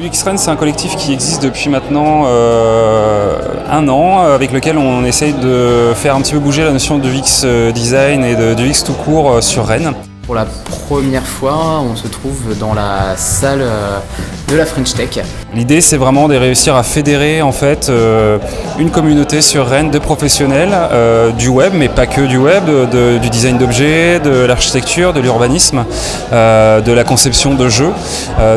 UX-Rennes, c'est un collectif qui existe depuis maintenant 1 an, avec lequel on essaye de faire un petit peu bouger la notion de UX design et de UX tout court sur Rennes. Pour la première fois, on se trouve dans la salle de la French Tech. L'idée, c'est vraiment de réussir à fédérer en fait une communauté sur Rennes de professionnels du web, mais pas que du web, du design d'objets, de l'architecture, de l'urbanisme, de la conception de jeux,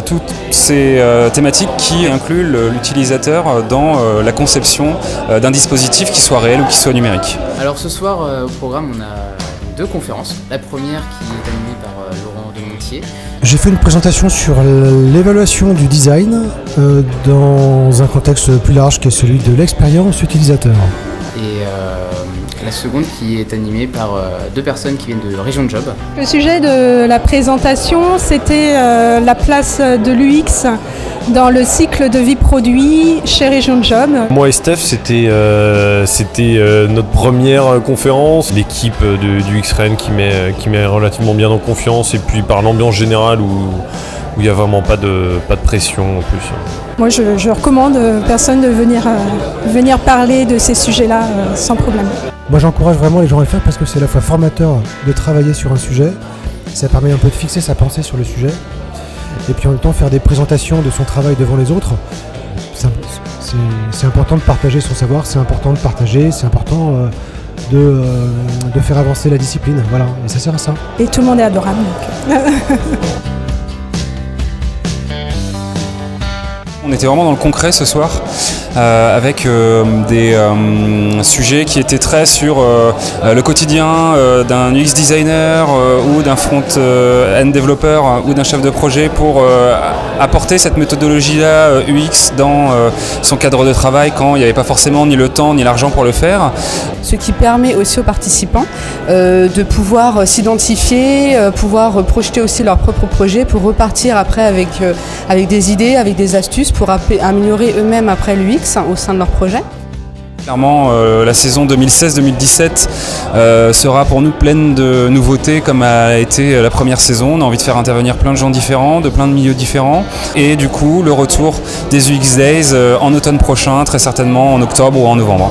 toutes ces thématiques qui incluent l'utilisateur dans la conception d'un dispositif qui soit réel ou qui soit numérique. Alors ce soir au programme, on a 2 conférences. La première qui est animée par Laurent Demontier. J'ai fait une présentation sur l'évaluation du design dans un contexte plus large qui est celui de l'expérience utilisateur. Et la seconde qui est animée par 2 personnes qui viennent de Région Job. Le sujet de la présentation, c'était la place de l'UX dans le cycle de vie produit chez Région Job. Moi et Steph, c'était notre première conférence. L'équipe du UX-Rennes qui met relativement bien en confiance, et puis par l'ambiance générale où il n'y a vraiment pas de pression en plus. Moi, je recommande aux personnes de venir parler de ces sujets-là sans problème. Moi, j'encourage vraiment les gens à le faire parce que c'est à la fois formateur de travailler sur un sujet, ça permet un peu de fixer sa pensée sur le sujet, et puis en même temps faire des présentations de son travail devant les autres. C'est important de partager son savoir, c'est important de partager, c'est important de faire avancer la discipline, voilà, et ça sert à ça. Et tout le monde est adorable. Donc. On était vraiment dans le concret ce soir, avec des sujets qui étaient très sur le quotidien d'un UX designer ou d'un front-end développeur ou d'un chef de projet pour apporter cette méthodologie-là UX dans son cadre de travail quand il n'y avait pas forcément ni le temps ni l'argent pour le faire. Ce qui permet aussi aux participants de pouvoir s'identifier, pouvoir projeter aussi leurs propres projets pour repartir après avec des idées, avec des astuces pour améliorer eux-mêmes après l'UX au sein de leur projet. Clairement, la saison 2016-2017 sera pour nous pleine de nouveautés comme a été la première saison. On a envie de faire intervenir plein de gens différents, de plein de milieux différents. Et du coup, le retour des UX Days en automne prochain, très certainement en octobre ou en novembre.